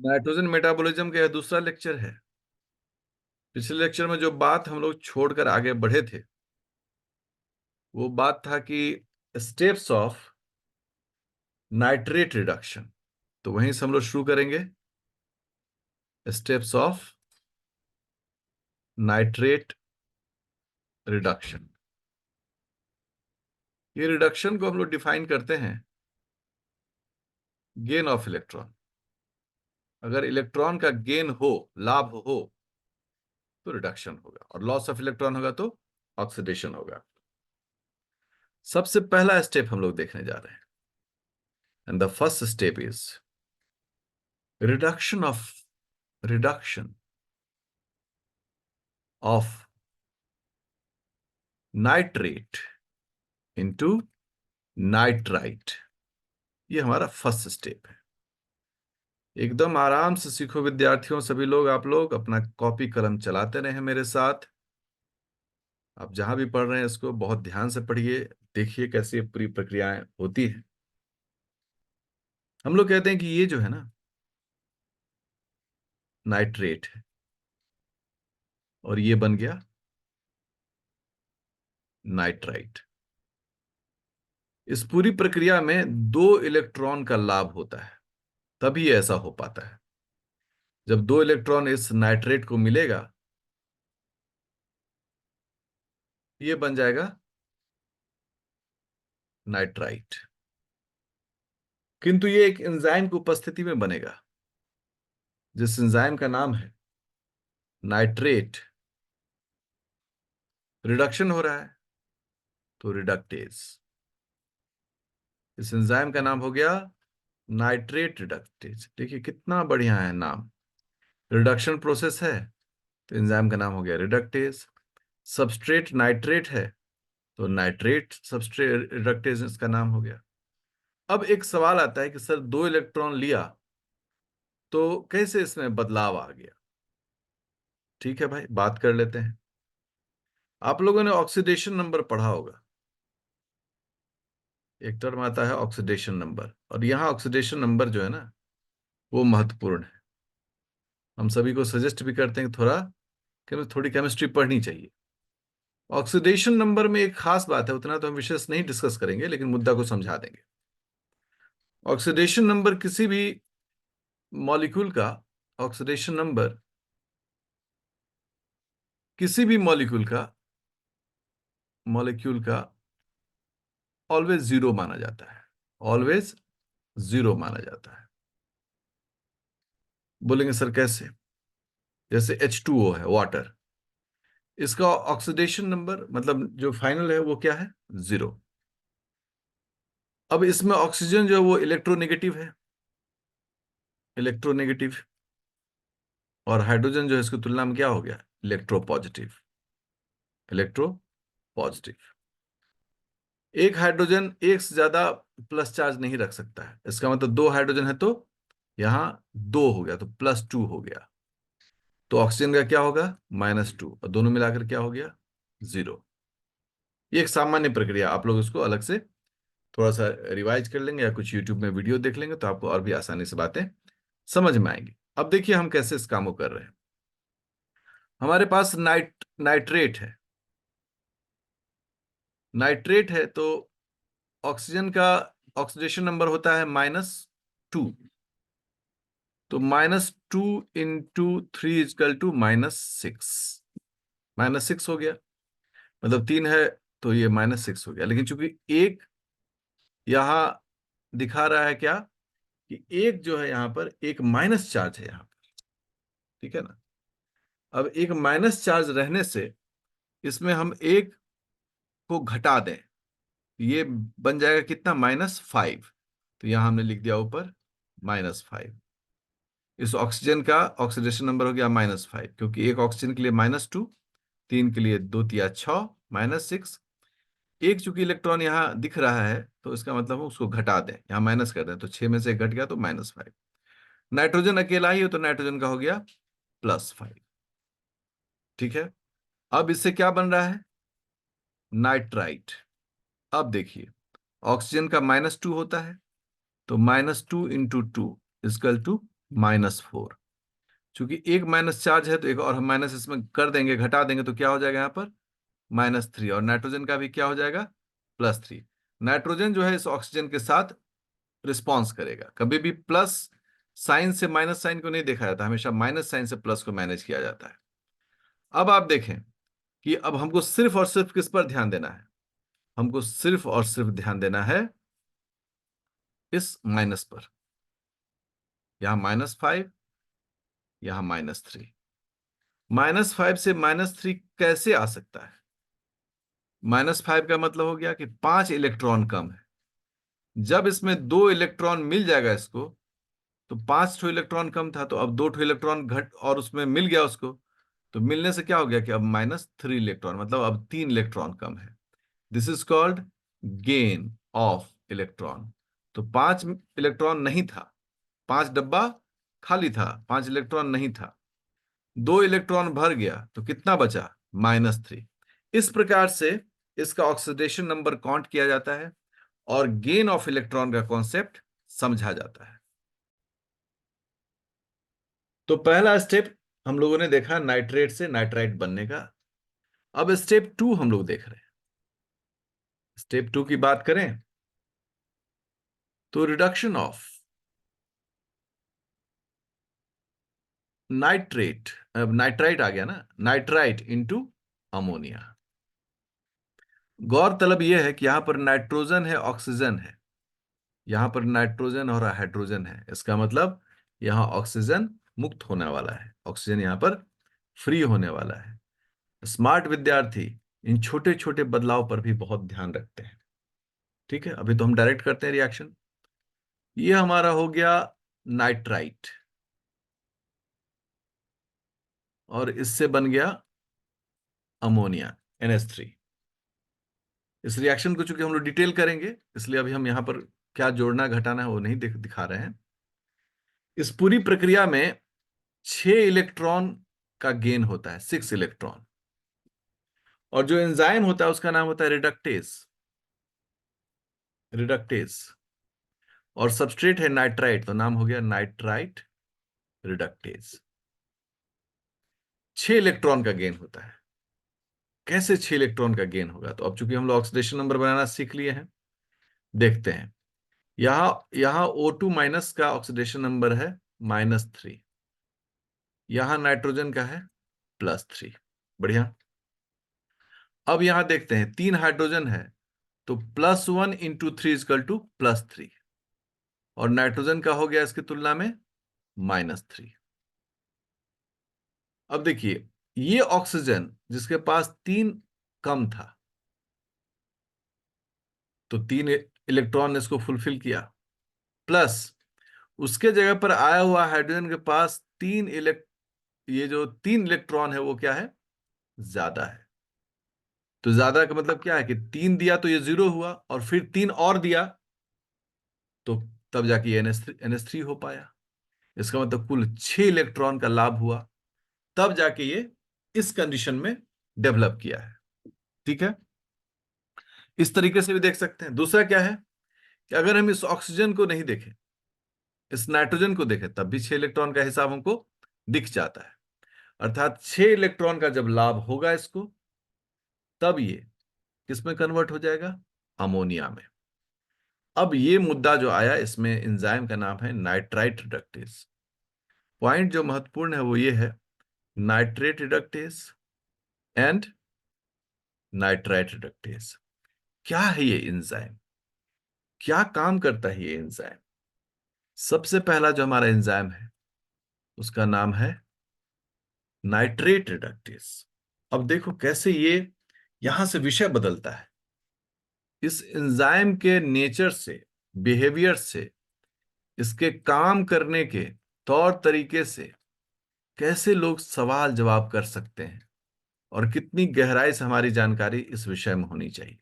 Nitrogen metabolism का यह दूसरा लेक्चर है। पिछले लेक्चर में जो बात हम लोग छोड़कर आगे बढ़े थे वो बात था कि स्टेप्स ऑफ नाइट्रेट रिडक्शन। तो वहीं से हम लोग शुरू करेंगे। Steps of nitrate reduction. ये रिडक्शन को हम लोग डिफाइन करते हैं गेन ऑफ इलेक्ट्रॉन। अगर इलेक्ट्रॉन का गेन हो, लाभ हो, तो रिडक्शन होगा, और लॉस ऑफ इलेक्ट्रॉन होगा तो ऑक्सीडेशन होगा। सबसे पहला स्टेप हम लोग देखने जा रहे हैं, and the first step is reduction of nitrate into nitrite. ये हमारा फर्स्ट स्टेप है। एकदम आराम से सीखो विद्यार्थियों, सभी लोग, आप लोग अपना कॉपी कलम चलाते रहे मेरे साथ। आप जहां भी पढ़ रहे हैं इसको बहुत ध्यान से पढ़िए, देखिए कैसे ये पूरी प्रक्रियाएं होती है। हम लोग कहते हैं कि ये जो है ना नाइट्रेट है, और ये बन गया नाइट्राइट। इस पूरी प्रक्रिया में 2 इलेक्ट्रॉन का लाभ होता है, तभी ऐसा हो पाता है। जब 2 इलेक्ट्रॉन इस नाइट्रेट को मिलेगा, ये बन जाएगा नाइट्राइट। किंतु ये एक एंजाइम की उपस्थिति में बनेगा, जिस एंजाइम का नाम है नाइट्रेट रिडक्शन हो रहा है, तो रिडक्टेज। इस एंजाइम का नाम हो गया नाइट्रेट रिडक्टेज। देखिए कितना बढ़िया है नाम। रिडक्शन प्रोसेस है तो एंजाइम का नाम हो गया रिडक्टेज। सबस्ट्रेट नाइट्रेट है तो नाइट्रेट सबस्ट्रेट रिडक्टेज इसका नाम हो गया। अब एक सवाल आता है कि सर 2 इलेक्ट्रॉन लिया तो कैसे इसमें बदलाव आ गया। ठीक है भाई, बात कर लेते हैं। आप लोगों ने ऑक्सीडेशन नंबर पढ़ा होगा। एक टर्म आता है ऑक्सीडेशन नंबर, और यहां ऑक्सीडेशन नंबर जो है ना वो महत्वपूर्ण है। हम सभी को सजेस्ट भी करते हैं कि थोड़ी केमिस्ट्री पढ़नी चाहिए। ऑक्सीडेशन नंबर में एक खास बात है, उतना तो हम विशेष नहीं डिस्कस करेंगे, लेकिन मुद्दा को समझा देंगे। ऑक्सीडेशन नंबर किसी भी मॉलिक्यूल का ऑक्सीडेशन नंबर किसी भी मॉलिक्यूल का ऑलवेज जीरो माना जाता है। ऑलवेज जीरो माना जाता है। बोलेंगे सर कैसे? जैसे H2O है, वाटर, इसका ऑक्सीडेशन नंबर मतलब जो फाइनल है वो क्या है? जीरो। अब इसमें ऑक्सीजन जो है वो इलेक्ट्रोनेगेटिव है, इलेक्ट्रोनेगेटिव। और हाइड्रोजन जो है इसकी तुलना में क्या हो गया? Electropositive, electropositive. एक हाइड्रोजन एक से ज्यादा प्लस चार्ज नहीं रख सकता है। इसका मतलब 2 हाइड्रोजन है तो यहां 2 हो गया, तो +2 हो गया। तो ऑक्सीजन का क्या होगा? -2, और दोनों मिलाकर क्या हो गया? 0। ये एक सामान्य प्रक्रिया, आप लोग इसको अलग से थोड़ा सा रिवाइज कर लेंगे या कुछ यूट्यूब में वीडियो देख लेंगे तो आपको और भी आसानी से बातें समझ में आएंगी। अब देखिए हम कैसे इस काम को कर रहे हैं। हमारे पास नाइट्रेट है। नाइट्रेट है तो ऑक्सीजन का ऑक्सीडेशन नंबर होता है -2। तो -2 × 3 = -6। -6 हो गया, मतलब 3 है तो ये -6 हो गया। लेकिन चूंकि एक यहां दिखा रहा है क्या, कि एक जो है यहां पर एक माइनस चार्ज है यहां पर। ठीक है ना? अब एक माइनस चार्ज रहने से इसमें हम एक को घटा दें, ये बन जाएगा कितना? -5। तो यहां हमने लिख दिया ऊपर -5। इस ऑक्सीजन का ऑक्सीडेशन नंबर हो गया -5, क्योंकि एक ऑक्सीजन के लिए -2, 3 के लिए 2 तिया 6, -6। एक चूंकि इलेक्ट्रॉन यहाँ दिख रहा है तो इसका मतलब हम उसको घटा दें, यहाँ माइनस कर दें, तो 6 में से 1 घट गया तो -5। नाइट्रोजन अकेला ही हो तो नाइट्रोजन का हो गया +5। ठीक है? अब इससे क्या बन रहा है? नाइट्राइट। अब देखिए, ऑक्सीजन का -2 होता है तो -2 × 2 = -4। चूंकि एक माइनस चार्ज है तो एक और हम माइनस इसमें कर देंगे, घटा देंगे, तो क्या हो जाएगा यहाँ पर -3। और नाइट्रोजन का भी क्या हो जाएगा +3। नाइट्रोजन जो है इस ऑक्सीजन के साथ रिस्पॉन्स करेगा। कभी भी प्लस साइन से माइनस साइन को नहीं देखा जाता, हमेशा माइनस साइन से प्लस को मैनेज किया जाता है। अब आप देखें कि अब हमको सिर्फ और सिर्फ किस पर ध्यान देना है, हमको सिर्फ और सिर्फ ध्यान देना है इस माइनस पर। यहां -5, यहां -3। -5 से -3 कैसे आ सकता है? -5 का मतलब हो गया कि 5 इलेक्ट्रॉन कम है। जब इसमें 2 इलेक्ट्रॉन मिल जाएगा इसको, तो 5 ठो इलेक्ट्रॉन कम था, तो अब 2 ठो इलेक्ट्रॉन घट और उसमें मिल गया उसको, तो मिलने से क्या हो गया कि अब -3 इलेक्ट्रॉन, मतलब अब 3 इलेक्ट्रॉन कम है। This is called gain of electron. तो 5 इलेक्ट्रॉन नहीं था, 5 डब्बा खाली था, 5 इलेक्ट्रॉन नहीं था, 2 इलेक्ट्रॉन भर गया, तो कितना बचा -3। इस प्रकार से इसका ऑक्सीडेशन नंबर काउंट किया जाता है और गेन ऑफ इलेक्ट्रॉन का कॉन्सेप्ट समझा जाता है। तो पहला स्टेप हम लोगों ने देखा नाइट्रेट से नाइट्राइट बनने का। अब स्टेप 2 हम लोग देख रहे हैं। स्टेप 2 की बात करें तो रिडक्शन ऑफ नाइट्रेट, अब नाइट्राइट आ गया ना, नाइट्राइट इनटू अमोनिया। गौरतलब यह है कि यहां पर नाइट्रोजन है, ऑक्सीजन है, यहां पर नाइट्रोजन और हाइड्रोजन है। इसका मतलब यहां ऑक्सीजन मुक्त होने वाला है, ऑक्सीजन यहां पर फ्री होने वाला है। स्मार्ट विद्यार्थी इन छोटे छोटे बदलाव पर भी बहुत ध्यान रखते हैं। ठीक है, अभी तो हम डायरेक्ट करते हैं रिएक्शन। ये हमारा हो गया नाइट्राइट, और इससे बन गया अमोनिया NH3। इस रिएक्शन को चूंकि हम लोग डिटेल करेंगे, इसलिए अभी हम यहां पर क्या जोड़ना घटाना है वो नहीं दिखा रहे हैं। इस पूरी प्रक्रिया में 6 इलेक्ट्रॉन का गेन होता है, 6 इलेक्ट्रॉन। और जो एंजाइम होता है उसका नाम होता है रिडक्टेज, रिडक्टेज। और सबस्ट्रेट है नाइट्राइट, तो नाम हो गया नाइट्राइट रिडक्टेज। 6 इलेक्ट्रॉन का गेन होता है। कैसे 6 इलेक्ट्रॉन का गेन होगा? तो अब चूंकि हम लोग ऑक्सीडेशन नंबर बनाना सीख लिए हैं, देखते हैं। यहां यहां O2 माइनस का ऑक्सीडेशन नंबर है -3, यहां नाइट्रोजन का है +3। बढ़िया। अब यहां देखते हैं 3 हाइड्रोजन है, तो +1 इंटू 3 इजकल टू +3, और नाइट्रोजन का हो गया इसकी तुलना में -3। अब देखिए, ये ऑक्सीजन जिसके पास 3 कम था, तो 3 इलेक्ट्रॉन ने इसको फुलफिल किया, प्लस उसके जगह पर आया हुआ हाइड्रोजन के पास ये जो 3 इलेक्ट्रॉन है वो क्या है, ज्यादा है। तो ज्यादा का मतलब क्या है कि 3 दिया तो ये 0 हुआ, और फिर 3 और दिया तो तब जाके ये NH3 हो पाया। इसका मतलब कुल 6 इलेक्ट्रॉन का लाभ हुआ, तब जाके ये इस कंडीशन में डेवलप किया है। ठीक है, इस तरीके से भी देख सकते हैं। दूसरा क्या है कि अगर हम इस ऑक्सीजन को नहीं देखें, इस नाइट्रोजन को देखें, तब भी 6 इलेक्ट्रॉन का हिसाब हमको दिख जाता है। अर्थात 6 इलेक्ट्रॉन का जब लाभ होगा इसको, तब ये किस में कन्वर्ट हो जाएगा, अमोनिया में। अब ये मुद्दा जो आया, इसमें एंजाइम का नाम है नाइट्राइट रिडक्टेज। पॉइंट जो महत्वपूर्ण है वो ये है, nitrate reductase and nitrite reductase. क्या है ये एंजाइम, क्या काम करता है ये एंजाइम? सबसे पहला जो हमारा एंजाइम है उसका नाम है नाइट्रेट रिडक्टेज। अब देखो कैसे ये यहां से विषय बदलता है। इस एंजाइम के नेचर से, बिहेवियर से, इसके काम करने के तौर तरीके से कैसे लोग सवाल जवाब कर सकते हैं, और कितनी गहराई से हमारी जानकारी इस विषय में होनी चाहिए।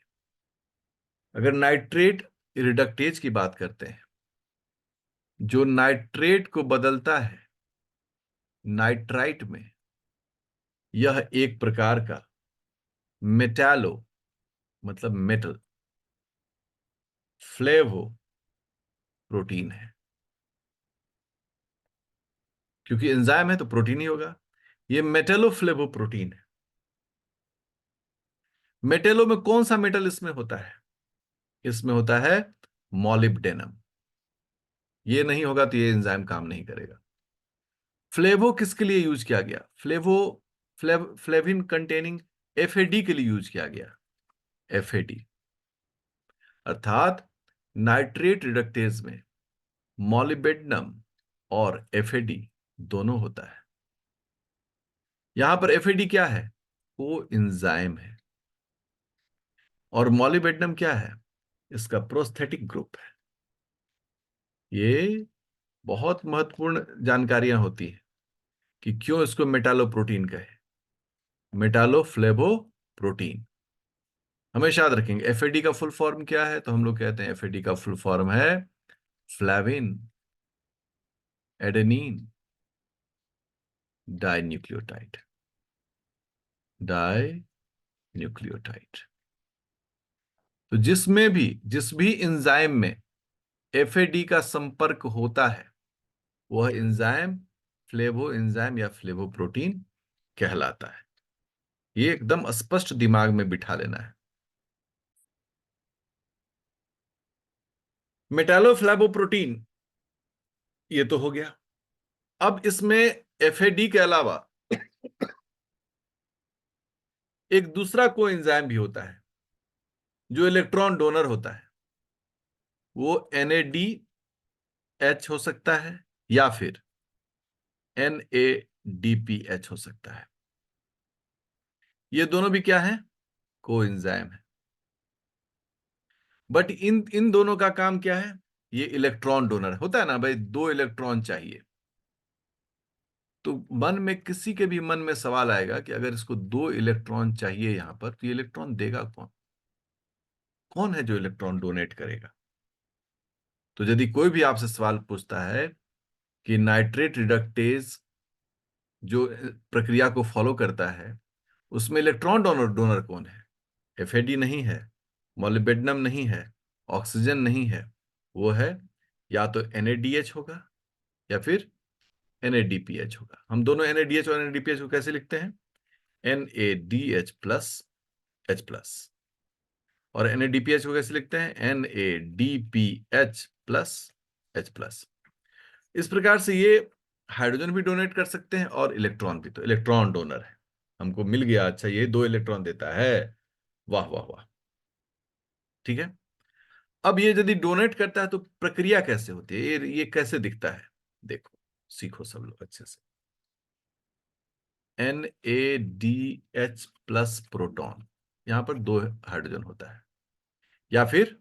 अगर नाइट्रेट रिडक्टेज की बात करते हैं, जो नाइट्रेट को बदलता है नाइट्राइट में, यह एक प्रकार का मेटालो, मतलब मेटल, फ्लेवो प्रोटीन है। क्योंकि एंजाइम है तो प्रोटीन ही होगा। ये मेटेलोफ्लेवोप्रोटीन है। मेटेलो में कौन सा मेटल इसमें होता है? इसमें होता है मॉलिब्डेनम। ये नहीं होगा तो ये एंजाइम काम नहीं करेगा। फ्लेवो किसके लिए यूज किया गया? फ्लेविन कंटेनिंग एफएडी के लिए यूज किया गया। एफएडी अर्थात नाइट्रेट रिडक्टेज में मॉलिब्डेनम और एफएडी दोनों होता है। यहां पर एफएडी क्या है? वो एंजाइम है। और मॉलिब्डेनम क्या है? इसका प्रोस्थेटिक ग्रुप है। ये बहुत महत्वपूर्ण जानकारियां होती हैं कि क्यों इसको मेटालोप्रोटीन कहे, मेटालोफ्लेवोप्रोटीन। हमेशा याद रखेंगे एफएडी का फुल फॉर्म क्या है, तो हम लोग कहते हैं एफएडी का फुल फॉर्म है फ्लेविन एडेनिन डाइन्यूक्लियोटाइड। डाइन्यूक्लियोटाइड। तो जिस भी एंजाइम में एफएडी का संपर्क होता है वह एंजाइम फ्लेवो एंजाइम या फ्लेवोप्रोटीन कहलाता है। ये एकदम स्पष्ट दिमाग में बिठा लेना है। मेटालोफ्लेवोप्रोटीन ये तो हो गया। अब इसमें एफएडी के अलावा एक दूसरा कोएंजाइम भी होता है जो इलेक्ट्रॉन डोनर होता है। वो NADH हो सकता है या फिर NADPH हो सकता है। ये दोनों भी क्या है? कोएंजाइम है। बट इन इन दोनों का काम क्या है? ये इलेक्ट्रॉन डोनर होता है ना भाई, दो इलेक्ट्रॉन चाहिए। तो मन में किसी के भी मन में सवाल आएगा कि अगर इसको दो इलेक्ट्रॉन चाहिए यहां पर, तो ये इलेक्ट्रॉन देगा कौन? कौन है जो इलेक्ट्रॉन डोनेट करेगा? तो यदि कोई भी आपसे सवाल पूछता है कि नाइट्रेट रिडक्टेज जो प्रक्रिया को फॉलो करता है उसमें इलेक्ट्रॉन डोनर डोनर कौन है? एफएडी नहीं है, मॉलिब्डेनम नहीं है, ऑक्सीजन नहीं है। वो है या तो NADH होगा या फिर NADPH होगा। हम दोनों NADH और NADPH को कैसे लिखते हैं? NADH+H+। और NADPH को कैसे लिखते हैं? NADPH+H+। इस प्रकार से ये हाइड्रोजन भी डोनेट कर सकते हैं और इलेक्ट्रॉन भी। तो इलेक्ट्रॉन डोनर है, हमको मिल गया। अच्छा, ये दो इलेक्ट्रॉन देता है। वाह वाह वाह। ठीक है। अब ये यदि डोनेट करता है तो प्रक्रिया कैसे होती है, ये कैसे दिखता है? देखो, सीखो सब लोग अच्छे से। NADH+ प्रोटॉन, यहां पर दो हाइड्रोजन होता है, या फिर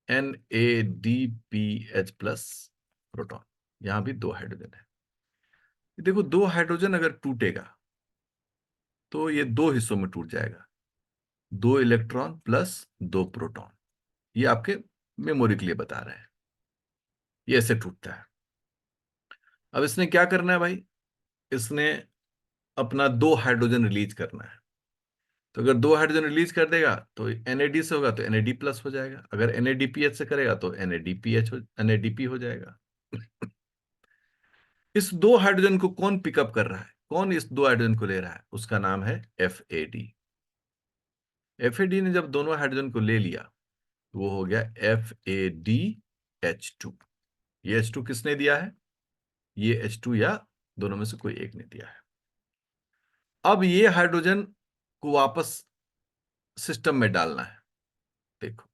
NADPH+ प्रोटॉन, यहां भी दो हाइड्रोजन है। देखो, दो हाइड्रोजन अगर टूटेगा तो ये दो हिस्सों में टूट जाएगा, दो इलेक्ट्रॉन प्लस दो प्रोटॉन। ये आपके मेमोरी के लिए बता रहे हैं। ये ऐसे टूटता है। अब इसने क्या करना है भाई? इसने अपना दो हाइड्रोजन रिलीज करना है। तो अगर दो हाइड्रोजन रिलीज कर देगा तो NAD से होगा तो NAD+ हो जाएगा। अगर NADPH से करेगा तो NADP हो जाएगा। इस दो हाइड्रोजन को कौन पिकअप कर रहा है? कौन इस दो हाइड्रोजन को ले रहा है? उसका नाम है FAD। FAD ने जब दोनों हाइड्रोजन को ले लिया तो वो हो गया FADH2। ये H2 किसने दिया है? ये H2 या दोनों में से कोई एक ने दिया है। अब ये हाइड्रोजन को वापस सिस्टम में डालना है। देखो,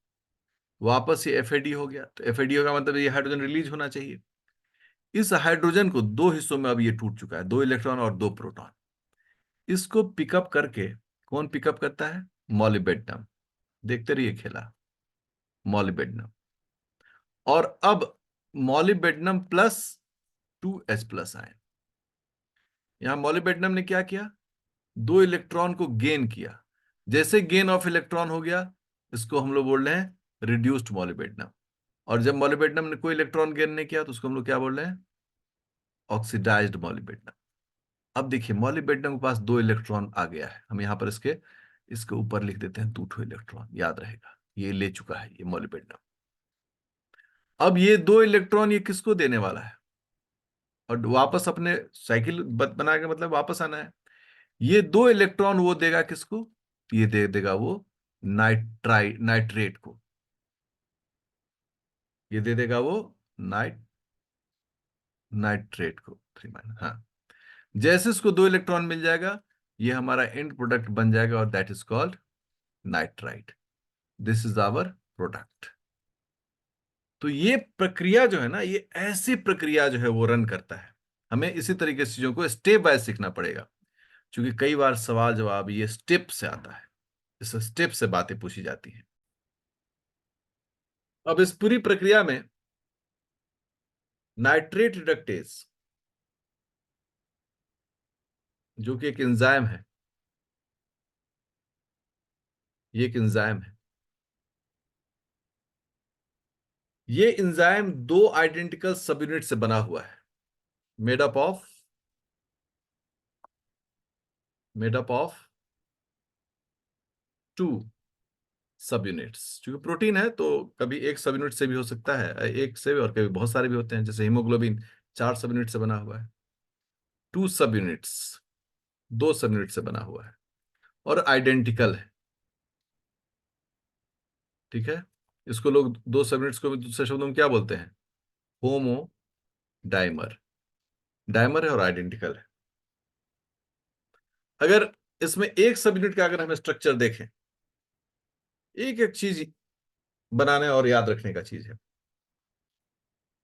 वापस ये FAD हो गया। तो FAD होगा मतलब ये हाइड्रोजन रिलीज होना चाहिए। इस हाइड्रोजन को दो हिस्सों में अब ये टूट चुका है, दो इलेक्ट्रॉन और दो प्रोटॉन। इसको पिकअप करके कौन पिकअप करता है? मॉलिब्डेनम। देखते रहिए खेला, मॉलिब्डेनम। और अब मॉलिब्डेनम +2H+ आए। यहां मॉलिब्डेनम ने क्या किया? दो इलेक्ट्रॉन को गेन किया। जैसे गेन ऑफ इलेक्ट्रॉन हो गया, इसको हम लोग बोल रहे हैं रिड्यूस्ड मॉलिब्डेनम। और जब मॉलिब्डेनम ने कोई इलेक्ट्रॉन गेन नहीं किया तो उसको हम लोग क्या बोल रहे हैं? Oxidised molybdenum. अब देखिए, मॉलिब्डेनम के पास दो इलेक्ट्रॉन आ गया है। हम यहां पर इसके इसके ऊपर लिख देते हैं 2 इलेक्ट्रॉन, याद रहेगा। ये ले चुका है ये मॉलिब्डेनम। अब ये दो इलेक्ट्रॉन ये किसको देने वाला है? और वापस अपने साइकिल बना के मतलब वापस आना है। ये 2 इलेक्ट्रॉन वो देगा किसको? ये दे देगा वो नाइट्रेट को। ये दे देगा वो नाइट नाइट्रेट को 3 हाँ। जैसे इसको 2 इलेक्ट्रॉन मिल जाएगा, ये हमारा एंड प्रोडक्ट बन जाएगा और that is called nitrite. This is our product. तो ये प्रक्रिया जो है ना, ये ऐसी प्रक्रिया जो है वो रन करता है। हमें इसी तरीके से चीजों को स्टेप बाय सीखना पड़ेगा, क्योंकि कई बार सवाल जवाब ये स्टेप से आता है, इस स्टेप से बातें पूछी जाती हैं। अब इस पूरी प्रक्रिया में नाइट्रेट रिडक्टेज, जो कि एक एंजाइम है, ये एक एंजाइम है। ये एंजाइम 2 आइडेंटिकल सब यूनिट से बना हुआ है, made up of made up of 2 सब यूनिट्स। क्योंकि प्रोटीन है तो कभी एक सब यूनिट से भी हो सकता है, एक से भी, और कभी बहुत सारे भी होते हैं। जैसे हीमोग्लोबिन 4 सब यूनिट से बना हुआ है। 2 सब यूनिट्स, 2 सब यूनिट से बना हुआ है और आइडेंटिकल है। ठीक है। इसको लोग 2 सब यूनिट्स को भी दूसरे शब्दों में क्या बोलते हैं? होमो डाइमर। डाइमर है और आइडेंटिकल है। अगर इसमें एक सब यूनिट का अगर हम स्ट्रक्चर देखें, एक एक चीज बनाने और याद रखने का चीज है,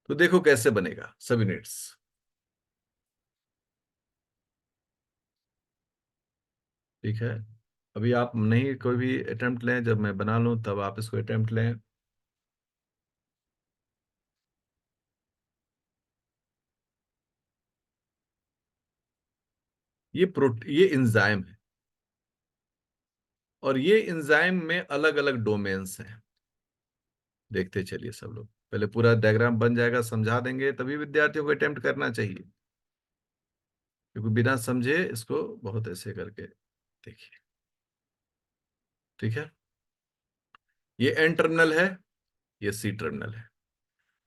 तो देखो कैसे बनेगा सब यूनिट्स। ठीक है। अभी आप नहीं कोई भी अटेम्प्ट लें, जब मैं बना लूं तब आप इसको अटेम्प्ट लें। ये एंजाइम है, और ये एंजाइम में अलग अलग डोमेन्स हैं। देखते चलिए सब लोग, पहले पूरा डायग्राम बन जाएगा, समझा देंगे, तभी विद्यार्थियों को अटेम्प्ट करना चाहिए। क्योंकि बिना समझे इसको बहुत ऐसे करके देखिए। ठीक है। ये एन टर्मिनल है, ये सी टर्मिनल है।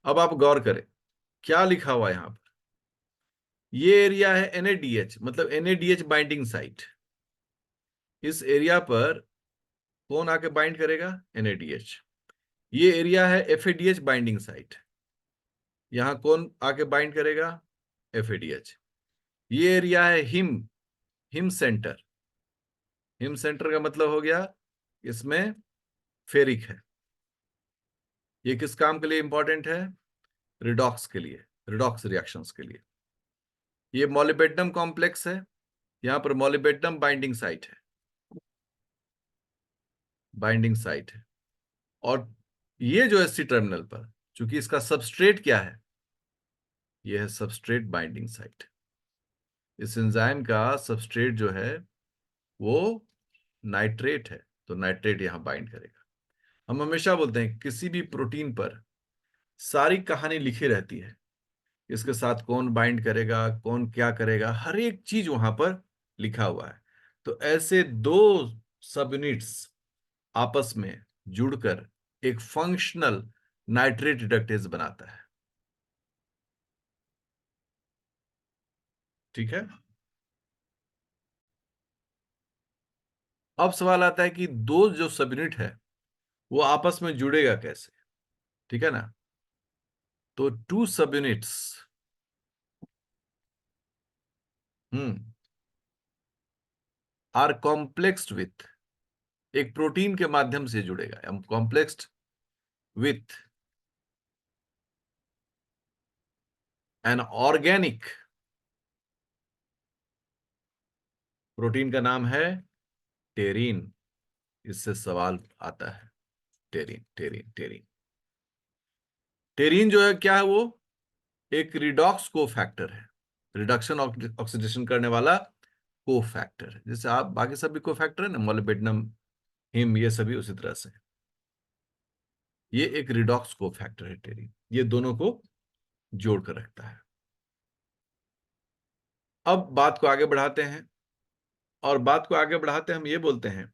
अब आप गौर करें क्या लिखा हुआ है यहां पर। ये एरिया है NADH, मतलब NADH बाइंडिंग साइट। इस एरिया पर कौन आके बाइंड करेगा? NADH। ये एरिया है FADH बाइंडिंग साइट। यहां कौन आके बाइंड करेगा? FADH। ये एरिया है हिम सेंटर। हिम सेंटर का मतलब हो गया इसमें फेरिक है। ये किस काम के लिए इंपॉर्टेंट है? रिडॉक्स के लिए, रिडॉक्स रिएक्शंस के लिए। ये मॉलिबेडनम कॉम्प्लेक्स है, यहां पर मॉलिबेडनम बाइंडिंग साइट है, बाइंडिंग साइट है। और ये जो है सी टर्मिनल पर, चूंकि इसका सबस्ट्रेट क्या है? ये है सबस्ट्रेट बाइंडिंग साइट। इस एंजाइम का सबस्ट्रेट जो है वो नाइट्रेट है, तो नाइट्रेट यहां बाइंड करेगा। हम हमेशा बोलते हैं किसी भी प्रोटीन पर सारी कहानी लिखी रहती है, इसके साथ कौन बाइंड करेगा, कौन क्या करेगा, हर एक चीज वहां पर लिखा हुआ है। तो ऐसे 2 सब यूनिट्स आपस में जुड़कर एक फंक्शनल नाइट्रेट रिडक्टेज बनाता है। ठीक है। अब सवाल आता है कि दो जो सब यूनिट है वो आपस में जुड़ेगा कैसे? ठीक है ना। तो 2 सब यूनिट्स आर कॉम्प्लेक्स्ड विथ, एक प्रोटीन के माध्यम से जुड़ेगा, हम कॉम्प्लेक्स्ड विथ एन ऑर्गेनिक। प्रोटीन का नाम है टेरिन। इससे सवाल आता है, टेरिन टेरिन टेरिन। टेरिन जो है क्या है? वो एक रिडॉक्स को फैक्टर है, रिडक्शन ऑक्सीडेशन करने वाला को फैक्टर है। जैसे आप बाकी सभी को फैक्टर है ना, मोलिबेडनम, हिम, ये सभी उसी तरह से। ये एक रिडॉक्स को फैक्टर है टेरिन, ये दोनों को जोड़ कर रखता है। अब बात को आगे बढ़ाते हैं, और बात को आगे बढ़ाते हम ये बोलते हैं,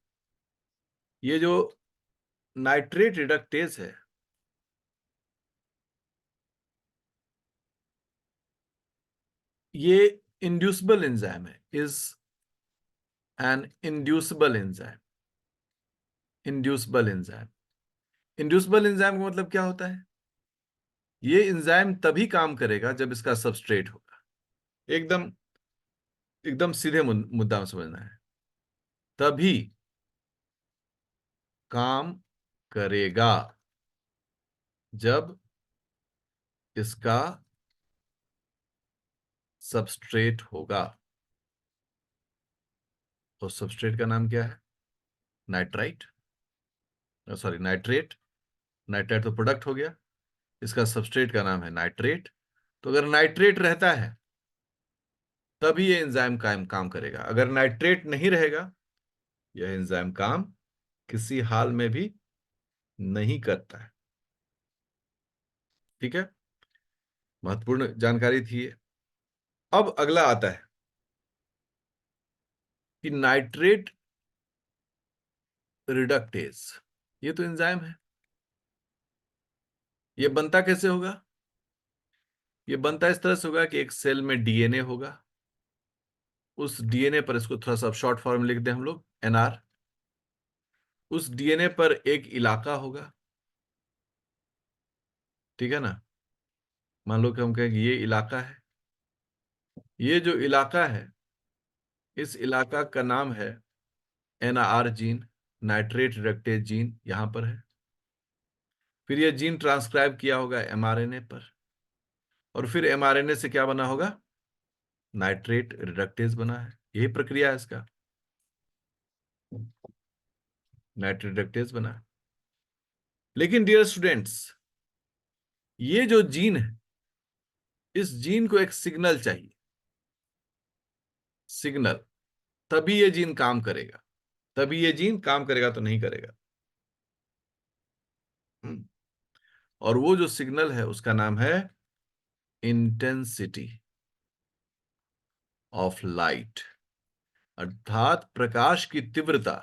ये जो नाइट्रेट रिडक्टेज है, ये इंड्यूसिबल एंजाइम है, is an inducible enzyme. Inducible enzyme, inducible enzyme का मतलब क्या होता है? ये एंजाइम तभी काम करेगा जब इसका सबस्ट्रेट होगा। एकदम एकदम सीधे मुद्दा में समझना है। तभी काम करेगा जब इसका सबस्ट्रेट होगा। और सबस्ट्रेट का नाम क्या है? Nitrite, sorry nitrate. नाइट्राइट तो प्रोडक्ट हो गया, इसका सबस्ट्रेट का नाम है नाइट्रेट। तो अगर नाइट्रेट रहता है तभी ये एंजाइम काम करेगा। अगर नाइट्रेट नहीं रहेगा, यह एंजाइम काम किसी हाल में भी नहीं करता है। ठीक है, महत्वपूर्ण जानकारी थी ये। अब अगला आता है कि नाइट्रेट रिडक्टेज, ये तो एंजाइम है। ये बनता कैसे होगा? ये बनता इस तरह से होगा कि एक सेल में डीएनए होगा, उस डीएनए पर, इसको थोड़ा सा शॉर्ट फॉर्म लिख दें हम लोग, एनआर। उस डीएनए पर एक इलाका होगा, ठीक है ना। मान लो कि हम कहें कि ये इलाका है। ये जो इलाका है, इस इलाका का नाम है NR gene, nitrate reductase gene यहां पर है। फिर ये जीन ट्रांसक्राइब किया होगा एमआरएनए पर, और फिर एमआरएनए से क्या बना होगा? नाइट्रेट रिडक्टेज बना है। यही प्रक्रिया है इसका, नाइट्रेट रिडक्टेज बना है। लेकिन डियर स्टूडेंट्स, ये जो जीन है, इस जीन को एक सिग्नल चाहिए, सिग्नल, तभी ये जीन काम करेगा। तभी ये जीन काम करेगा, तो नहीं करेगा। हम्म। और वो जो सिग्नल है उसका नाम है इंटेंसिटी ऑफ लाइट, अर्थात प्रकाश की तीव्रता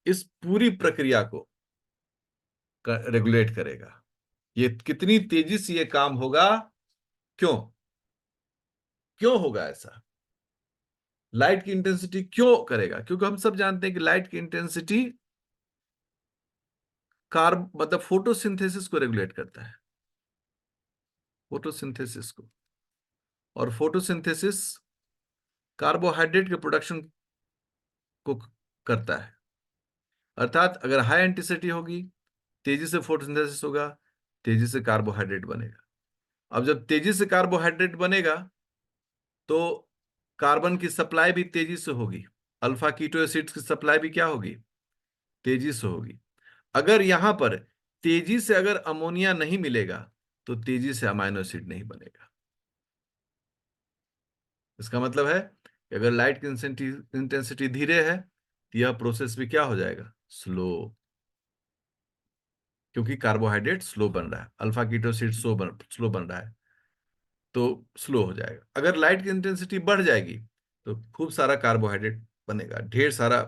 इस पूरी प्रक्रिया को रेगुलेट करेगा। ये कितनी तेजी से ये काम होगा, क्यों क्यों होगा ऐसा? लाइट की इंटेंसिटी क्यों करेगा? क्योंकि हम सब जानते हैं कि लाइट की इंटेंसिटी मतलब फोटोसिंथेसिस को रेगुलेट करता है, फोटोसिंथेसिस को। और फोटोसिंथेसिस कार्बोहाइड्रेट के प्रोडक्शन को करता है। अर्थात अगर हाई इंटेंसिटी होगी, तेजी से फोटोसिंथेसिस होगा, तेजी से कार्बोहाइड्रेट बनेगा। अब जब तेजी से कार्बोहाइड्रेट बनेगा, तो कार्बन की सप्लाई भी तेजी से होगी, अल्फा कीटो एसिड्स की सप्लाई भी क्या होगी? तेजी से होगी। अगर यहां पर तेजी से अगर अमोनिया नहीं मिलेगा, तो तेजी से अमाइनो एसिड नहीं बनेगा। इसका मतलब है कि अगर लाइट की इंटेंसिटी धीरे है, तो यह प्रोसेस भी क्या हो जाएगा? स्लो। क्योंकि कार्बोहाइड्रेट स्लो बन रहा है, अल्फा कीटो एसिड स्लो बन रहा है, तो स्लो हो जाएगा। अगर लाइट की इंटेंसिटी बढ़ जाएगी, तो खूब सारा कार्बोहाइड्रेट बनेगा, ढेर सारा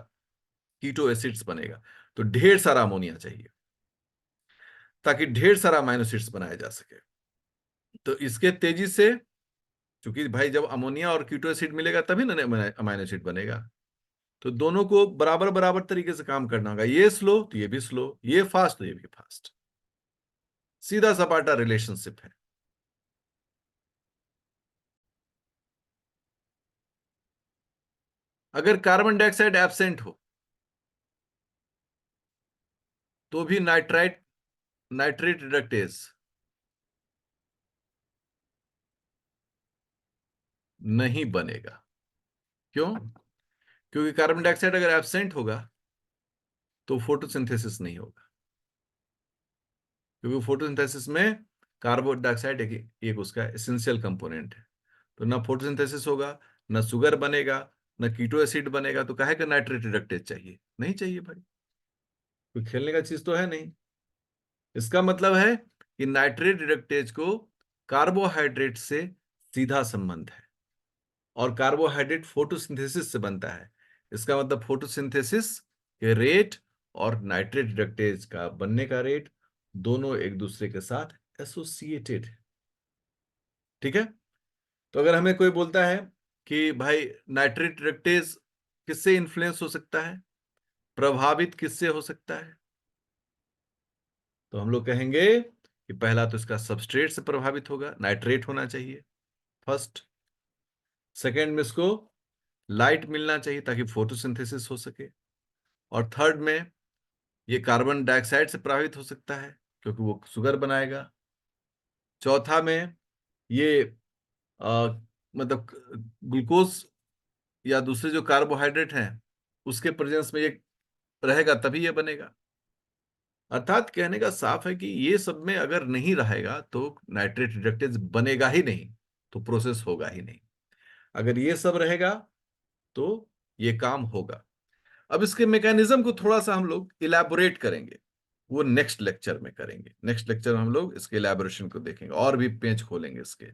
कीटो एसिड्स बनेगा, तो ढेर सारा अमोनिया चाहिए, ताकि ढेर सारा अमाइनो एसिड्स बनाया जा सके। तो इसके तेजी से, क्योंकि भाई जब अमोनिया और कीटो एसिड मिलेगा तभी ना अमाइनो एसिड बनेगा, तो दोनों को बराबर बराबर तरीके से काम करना होगा। ये स्लो तो ये भी स्लो, ये फास्ट तो ये भी फास्ट, सीधा सपाटा रिलेशनशिप है। अगर कार्बन डाइऑक्साइड एब्सेंट हो, तो भी नाइट्रेट रिडक्टेज नहीं बनेगा। क्यों? क्योंकि कार्बन डाइऑक्साइड अगर एब्सेंट होगा, तो फोटोसिंथेसिस नहीं होगा। क्योंकि फोटोसिंथेसिस में कार्बन डाइऑक्साइड एक उसका एसेंशियल कंपोनेंट है। तो ना फोटोसिंथेसिस होगा, ना शुगर बनेगा, ना कीटो एसिड बनेगा, तो काहे का नाइट्रेट रिडक्टेज चाहिए? नहीं चाहिए भाई, कोई खेलने का चीज तो है नहीं। इसका मतलब है कि नाइट्रेट रिडक्टेज को कार्बोहाइड्रेट से सीधा संबंध है, और कार्बोहाइड्रेट फोटोसिंथेसिस से बनता है। इसका मतलब फोटोसिंथेसिस के रेट और नाइट्रेट रिडक्टेज का बनने का रेट दोनों एक दूसरे के साथ एसोसिएटेड है। ठीक है, तो अगर हमें कोई बोलता है कि भाई नाइट्रेट रिडक्टेज किससे इन्फ्लुएंस हो सकता है, प्रभावित किससे हो सकता है, तो हम लोग कहेंगे कि पहला तो इसका सबस्ट्रेट से प्रभावित होगा, नाइट्रेट होना चाहिए फर्स्ट। सेकेंड में इसको लाइट मिलना चाहिए ताकि फोटोसिंथेसिस हो सके। और थर्ड में ये कार्बन डाइऑक्साइड से प्रभावित हो सकता है क्योंकि वो शुगर बनाएगा। चौथा में ये अ, मतलब ग्लूकोज या दूसरे जो कार्बोहाइड्रेट हैं उसके प्रेजेंस में ये रहेगा तभी ये बनेगा। अर्थात कहने का साफ है कि ये सब में अगर नहीं रहेगा तो नाइट्रेट रिडक्टेज बनेगा ही नहीं, तो प्रोसेस होगा ही नहीं। अगर ये सब रहेगा तो ये काम होगा। अब इसके मैकेनिज्म को थोड़ा सा हम लोग इलैबोरेट करेंगे, वो नेक्स्ट लेक्चर में करेंगे। नेक्स्ट लेक्चर में हम लोग इसके इलैबोरेशन को देखेंगे और भी पेंच खोलेंगे इसके।